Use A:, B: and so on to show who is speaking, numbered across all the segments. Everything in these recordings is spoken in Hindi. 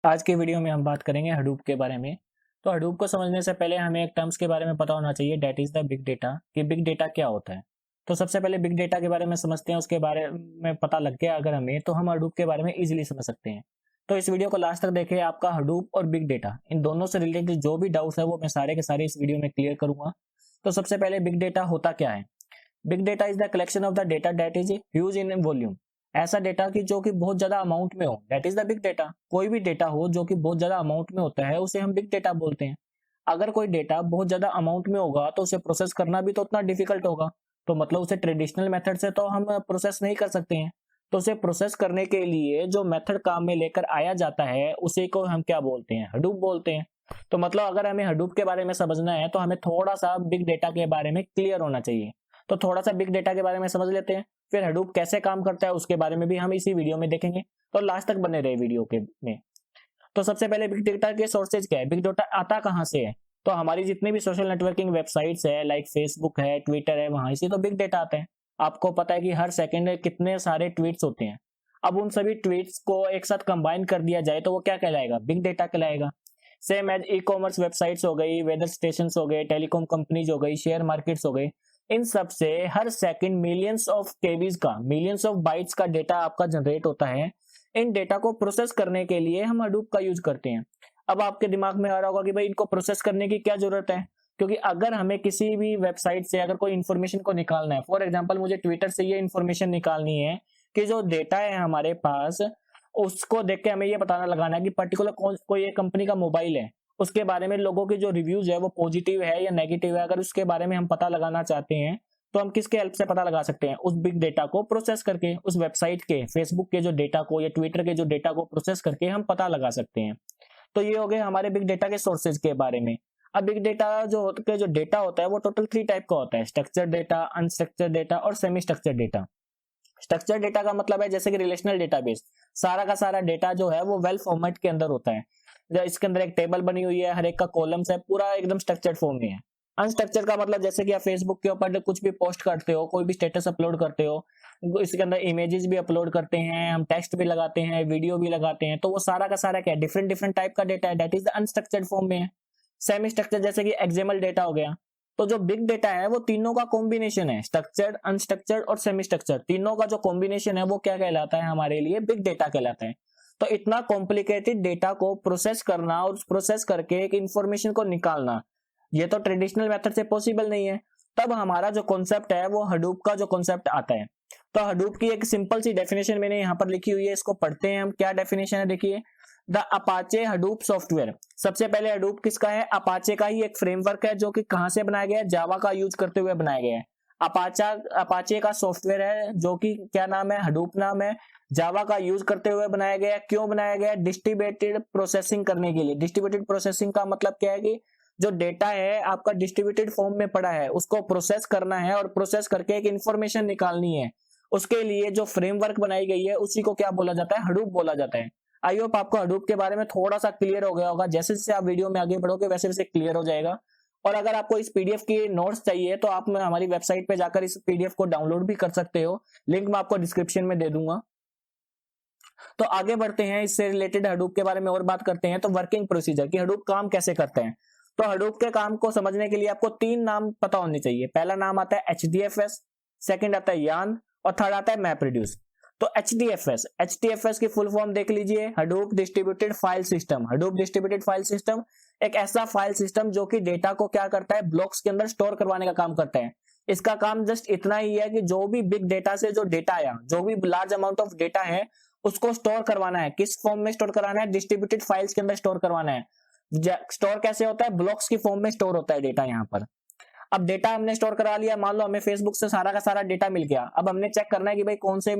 A: आज के वीडियो में हम बात करेंगे हडूप के बारे में। तो हडूप को समझने से पहले हमें एक टर्म्स के बारे में पता होना चाहिए, that is the big data, कि बिग डेटा क्या होता है। तो सबसे पहले बिग डेटा के बारे में समझते हैं, उसके बारे में पता लग गया अगर हमें, तो हम हडूप के बारे में इजीली समझ सकते हैं। तो इस वीडियो को लास्ट तक देखें। आपका हडूप और बिग डेटा इन दोनों से रिलेटेड जो भी डाउट्स है वो मैं सारे के सारे इस वीडियो में क्लियर करूंगा। तो सबसे पहले बिग डेटा होता क्या है। Big data is the collection of the data that is huge in volume. ऐसा डेटा की जो कि बहुत ज्यादा अमाउंट में हो, that is the big data. कोई भी डेटा हो जो कि बहुत ज्यादा अमाउंट में होता है उसे हम बिग डेटा बोलते हैं। अगर कोई डेटा बहुत ज्यादा अमाउंट में होगा तो उसे प्रोसेस करना भी तो उतना डिफिकल्ट होगा, तो मतलब उसे ट्रेडिशनल मेथड से तो हम प्रोसेस नहीं कर सकते हैं। तो उसे प्रोसेस करने के लिए जो मेथड काम में लेकर आया जाता है उसी को हम क्या बोलते हैं, हडूप बोलते हैं। तो मतलब अगर हमें हडूप के बारे में समझना है तो हमें थोड़ा सा बिग डेटा के बारे में क्लियर होना चाहिए। तो थोड़ा सा बिग डेटा के बारे में समझ लेते हैं, फिर हडूप कैसे काम करता है उसके बारे में भी हम इसी वीडियो में देखेंगे। तो लास्ट तक बने रहे वीडियो के में। तो सबसे पहले बिग डेटा के सोर्सेज क्या है, बिग डेटा आता कहां से है। तो हमारी जितनी भी सोशल नेटवर्किंग वेबसाइट्स है, लाइक फेसबुक है, ट्विटर है, वहां से तो बिग डेटा आता है। आपको पता है कि हर सेकंड में कितने सारे ट्वीट्स होते हैं। अब उन सभी ट्वीट्स को एक साथ कंबाइन कर दिया जाए तो वो क्या कहलाएगा, बिग डेटा कहलाएगा। Same as e commerce websites हो गई, वेदर स्टेशन हो गए, टेलीकॉम कंपनीज हो गई, शेयर मार्केट्स हो गई, इन सब से हर सेकंड मिलियंस ऑफ केबीज का, मिलियंस ऑफ बाइट्स का डेटा आपका जनरेट होता है। इन डेटा को प्रोसेस करने के लिए हम हडूप का यूज करते हैं। अब आपके दिमाग में आ रहा होगा कि भाई इनको प्रोसेस करने की क्या जरूरत है, क्योंकि अगर हमें किसी भी वेबसाइट से अगर कोई इन्फॉर्मेशन को निकालना है, फॉर एग्जांपल मुझे ट्विटर से ये इन्फॉर्मेशन निकालनी है कि जो डेटा है हमारे पास उसको देख के हमें ये पता लगाना है कि पर्टिकुलर कोई एक कंपनी का मोबाइल है, उसके बारे में लोगों के जो रिव्यूज है वो पॉजिटिव है या नेगेटिव है, अगर उसके बारे में हम पता लगाना चाहते हैं तो हम किसके हेल्प से पता लगा सकते हैं, उस बिग डेटा को प्रोसेस करके, उस वेबसाइट के, फेसबुक के जो डेटा को या ट्विटर के जो डेटा को प्रोसेस करके हम पता लगा सकते हैं। तो ये हो गए हमारे बिग डेटा के सोर्सेज के बारे में। अब बिग डेटा जो डेटा होता है वो टोटल 3 टाइप का होता है, स्ट्रक्चर्ड डेटा, अनस्ट्रक्चर्ड डेटा और semi structured data. Structured data का मतलब है जैसे कि रिलेशनल डेटाबेस, सारा का सारा डेटा जो है वो वेल फॉर्मेट के अंदर होता है। इसके अंदर एक टेबल बनी हुई है, हर एक का कॉलम्स है, पूरा एकदम स्ट्रक्चर्ड फॉर्म में है। अनस्ट्रक्चर का मतलब जैसे कि आप फेसबुक के ऊपर कुछ भी पोस्ट करते हो, कोई भी स्टेटस अपलोड करते हो, इसके अंदर इमेजेस भी अपलोड करते हैं, हम टेक्स्ट भी लगाते हैं, वीडियो भी लगाते हैं, तो वो सारा का सारा क्या है, डिफरेंट डिफरेंट टाइप का डेटा है, दैट इज अनस्ट्रक्चर्ड फॉर्म में है। सेमी स्ट्रक्चर जैसे कि एक्सएमएल डेटा हो गया। तो जो बिग डेटा है वो तीनों का कॉम्बिनेशन है, स्ट्रक्चर्ड, अनस्ट्रक्चर्ड और सेमी स्ट्रक्चर्ड, तीनों का जो कॉम्बिनेशन है वो क्या कहलाता है, हमारे लिए बिग डेटा कहलाता है। तो इतना कॉम्प्लिकेटेड डेटा को प्रोसेस करना और प्रोसेस करके एक इंफॉर्मेशन को निकालना, ये तो ट्रेडिशनल मेथड से पॉसिबल नहीं है। तब हमारा जो कॉन्सेप्ट है वो हडूप का जो कॉन्सेप्ट आता है। तो हडूप की एक सिंपल सी डेफिनेशन मैंने यहाँ पर लिखी हुई है, इसको पढ़ते हैं हम। क्या डेफिनेशन है देखिए, द अपाचे हडूप सॉफ्टवेयर। सबसे पहले हडूप किसका है, अपाचे का ही एक फ्रेमवर्क है जो कि कहां से बनाया गया है, जावा का यूज करते हुए बनाया गया है। अपाचे का सॉफ्टवेयर है जो कि क्या नाम है, हडूप नाम है, जावा का यूज करते हुए बनाया गया है। क्यों बनाया गया है, डिस्ट्रीब्यूटेड प्रोसेसिंग करने के लिए। डिस्ट्रीब्यूटेड प्रोसेसिंग का मतलब क्या है कि जो डेटा है आपका डिस्ट्रीब्यूटेड फॉर्म में पड़ा है उसको प्रोसेस करना है और प्रोसेस करके एक इंफॉर्मेशन निकालनी है। उसके लिए जो फ्रेमवर्क बनाई गई है उसी को क्या बोला जाता है, हडूप बोला जाता है। आई होप आपको हडूप के बारे में थोड़ा सा क्लियर हो गया होगा। जैसे जैसे आप वीडियो में आगे बढ़ोगे वैसे वैसे क्लियर हो जाएगा। और अगर आपको इस पीडीएफ की नोट्स चाहिए तो आप हमारी वेबसाइट पे जाकर इस पीडीएफ को डाउनलोड भी कर सकते हो, लिंक मैं आपको डिस्क्रिप्शन में दे दूंगा। तो आगे बढ़ते हैं, इससे रिलेटेड हडूप के बारे में और बात करते हैं। तो वर्किंग प्रोसीजर की हडूप काम कैसे करते हैं। तो हडूप के काम को समझने के लिए आपको 3 नाम पता होने चाहिए। पहला नाम आता है एचडीएफएस, सेकंड आता है यान और थर्ड आता है मैप रिड्यूस। तो एचडीएफएस की फुल फॉर्म देख लीजिए, Hadoop distributed file system. Hadoop distributed file system एक ऐसा फाइल सिस्टम जो कि डेटा को क्या करता है, ब्लॉक्स के अंदर स्टोर करवाने का काम करता है। इसका काम जस्ट इतना ही है कि जो भी बिग डेटा से जो डेटा आया, जो भी लार्ज अमाउंट ऑफ डेटा है उसको स्टोर करवाना है। किस फॉर्म में स्टोर कराना है, डिस्ट्रीब्यूटेड फाइल्स के अंदर स्टोर करवाना है। स्टोर कैसे होता है, ब्लॉक्स की फॉर्म में स्टोर होता है डेटा यहाँ पर। अब डेटा हमने स्टोर करा लिया, मान लो हमें फेसबुक से सारा का सारा डेटा मिल गया। अब हमने चेक करना है कि भाई कौन से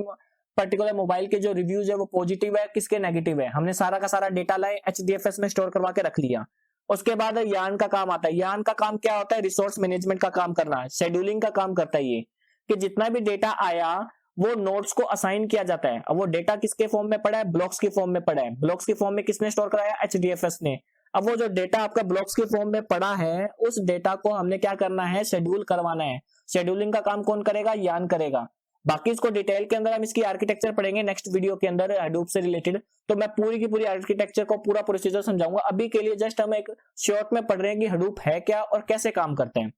A: पर्टिकुलर मोबाइल के जो रिव्यूज है वो पॉजिटिव है, किसके नेगेटिव है। हमने सारा का सारा डेटा लाए, एचडीएफएस में स्टोर करवा के रख लिया। उसके बाद यान का काम आता है। यान का काम क्या होता है, रिसोर्स मैनेजमेंट का काम करना है, शेड्यूलिंग का काम करता है ये, कि जितना भी डेटा आया वो नोड्स को असाइन किया जाता है। अब वो डेटा किसके फॉर्म में पड़ा है, ब्लॉक्स की फॉर्म में पड़ा है। ब्लॉक्स की फॉर्म में किसने स्टोर कराया, एचडीएफएस ने। अब वो जो डेटा आपका ब्लॉक्स के फॉर्म में पड़ा है उस डेटा को हमने क्या करना है, शेड्यूल करवाना है। शेड्यूलिंग का काम कौन करेगा, यान करेगा। बाकी इसको डिटेल के अंदर हम इसकी आर्किटेक्चर पढ़ेंगे नेक्स्ट वीडियो के अंदर हडूप से रिलेटेड। तो मैं पूरी की पूरी आर्किटेक्चर को पूरा प्रोसीजर समझाऊंगा। अभी के लिए जस्ट हम एक शॉर्ट में पढ़ रहे हैं कि हडूप है क्या और कैसे काम करते हैं।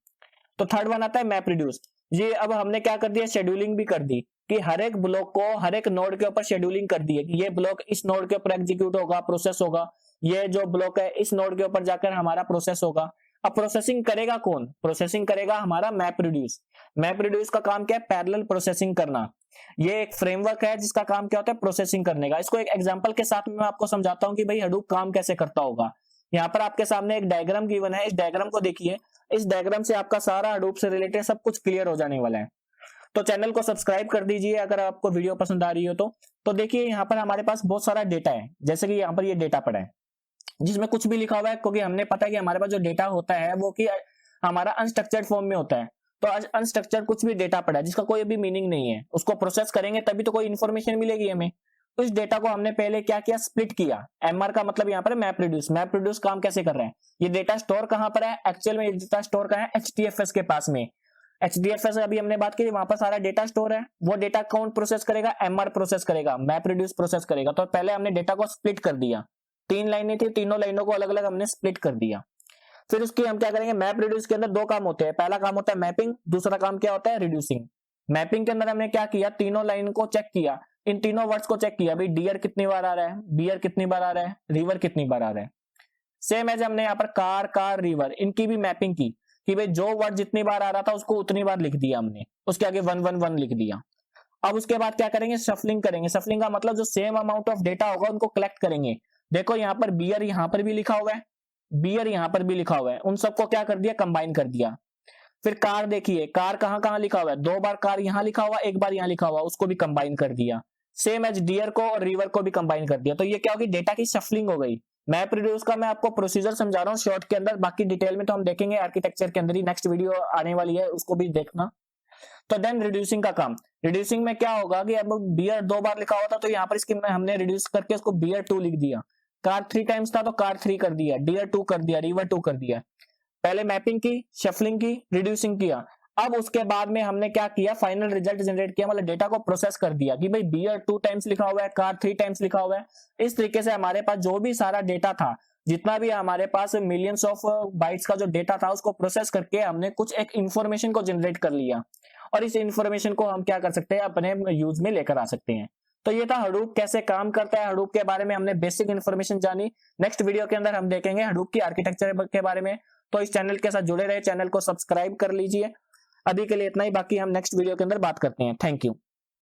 A: तो थर्ड वन आता है मैप रिड्यूस। ये अब हमने क्या कर दिया, शेड्यूलिंग भी कर दी कि हर एक ब्लॉक को हर एक नोड के ऊपर शेड्यूलिंग कर दी है कि ये ब्लॉक इस नोड के ऊपर एग्जीक्यूट होगा, प्रोसेस होगा, ये जो ब्लॉक है इस नोड के ऊपर जाकर हमारा प्रोसेस होगा। अब प्रोसेसिंग करेगा कौन, प्रोसेसिंग करेगा हमारा मैप रिड्यूस। मैप रिड्यूस का काम क्या है, पैरेलल प्रोसेसिंग करना। ये एक फ्रेमवर्क है जिसका काम क्या होता है, प्रोसेसिंग करने का। इसको एक एग्जांपल के साथ मैं आपको समझाता हूं कि भाई हडूप काम कैसे करता होगा। यहाँ पर आपके सामने एक डायग्राम गिवन है, इस डायग्राम को देखिए। इस डायग्राम से आपका सारा हडूप से रिलेटेड सब कुछ क्लियर हो जाने वाला है। तो चैनल को सब्सक्राइब कर दीजिए अगर आपको वीडियो पसंद आ रही हो तो देखिए यहाँ पर हमारे पास बहुत सारा डेटा है। जैसे कि यहाँ पर ये डेटा पड़ा है जिसमें कुछ भी लिखा हुआ है, क्योंकि हमने पता है कि हमारे पास जो डेटा होता है वो कि हमारा अनस्ट्रक्चर्ड फॉर्म में होता है। तो अनस्ट्रक्चर्ड कुछ भी डेटा पड़ा है जिसका कोई भी मीनिंग नहीं है, उसको प्रोसेस करेंगे तभी तो कोई इन्फॉर्मेशन मिलेगी हमें। तो इस डेटा को हमने पहले क्या किया, स्प्लिट किया। एमआर का मतलब यहाँ पर मैप रिड्यूस। मैप रिड्यूस काम कैसे कर रहे हैं, ये डेटा स्टोर कहां पर है, एक्चुअल में ये डेटा स्टोर कहां है, एचडीएफएस के पास में। एचडीएफएस अभी हमने बात की, वहां पर सारा डेटा स्टोर है। वो डेटा कौन प्रोसेस करेगा, एमआर प्रोसेस करेगा, मैप रिड्यूस प्रोसेस करेगा। तो पहले हमने डेटा को स्प्लिट कर दिया, 3 लाइनें थी, तीनों लाइनों को अलग अलग हमने स्प्लिट कर दिया। फिर उसकी हम क्या करेंगे, मैप रिड्यूस के अंदर 2 काम होते हैं। पहला काम होता है मैपिंग, दूसरा काम क्या होता है, रिड्यूसिंग। मैपिंग के अंदर हमने क्या किया, तीनों लाइन को चेक किया, इन तीनों वर्ड्स को चेक किया, भाई डियर कितनी बार आ रहा है, बियर कितनी बार आ रहा है, रिवर कितनी बार आ रहा है। सेम एज हमने यहाँ पर कार, कार, रिवर, इनकी भी मैपिंग की कि भाई जो वर्ड जितनी बार आ रहा था उसको उतनी बार लिख दिया हमने, उसके आगे 111 लिख दिया। अब उसके बाद क्या करेंगे, शफलिंग करेंगे। शफलिंग का मतलब जो सेम अमाउंट ऑफ डेटा होगा उनको कलेक्ट करेंगे। देखो यहाँ पर बियर यहाँ पर भी लिखा हुआ है, बियर यहाँ पर भी लिखा हुआ है, उन सबको क्या कर दिया, कंबाइन कर दिया। फिर कार देखिए, कार कहाँ कहाँ लिखा हुआ है, 2 बार कार यहाँ लिखा हुआ, 1 बार यहाँ लिखा हुआ, उसको भी कंबाइन कर दिया। सेम एज डियर को और रिवर को भी कंबाइन कर दिया। तो ये क्या होगी, डेटा की शफलिंग हो गई। मैप रिड्यूस का मैं आपको प्रोसीजर समझा रहा हूँ शॉर्ट के अंदर, बाकी डिटेल में तो हम देखेंगे आर्किटेक्चर के अंदर ही। नेक्स्ट वीडियो आने वाली है, उसको भी देखना। तो देन रिड्यूसिंग का काम, रिड्यूसिंग में क्या होगा कि अब बियर 2 बार लिखा हुआ था तो यहाँ पर इसकी हमने रिड्यूस करके उसको बियर 2 लिख दिया। कार 3 टाइम्स था तो कार 3 कर दिया, डियर 2 कर दिया, रिवर 2 कर दिया। पहले मैपिंग की, शफलिंग की, रिड्यूसिंग किया। अब उसके बाद में हमने क्या किया, फाइनल रिजल्ट जनरेट किया, मतलब डेटा को प्रोसेस कर दिया कि भाई बियर 2 टाइम्स लिखा हुआ है, कार 3 टाइम्स लिखा हुआ है। इस तरीके से हमारे पास जो भी सारा डेटा था, जितना भी हमारे पास मिलियंस ऑफ बाइट्स का जो डेटा था, उसको प्रोसेस करके हमने कुछ एक इंफॉर्मेशन को जनरेट कर लिया। और इस इंफॉर्मेशन को हम क्या कर सकते हैं, अपने यूज में लेकर आ सकते हैं। तो ये था हडूप कैसे काम करता है। हडूप के बारे में हमने बेसिक इन्फॉर्मेशन जानी। नेक्स्ट वीडियो के अंदर हम देखेंगे हडूप की आर्किटेक्चर के बारे में। तो इस चैनल के साथ जुड़े रहे, चैनल को सब्सक्राइब कर लीजिए। अभी के लिए इतना ही, बाकी हम नेक्स्ट वीडियो के अंदर बात करते हैं। Thank you.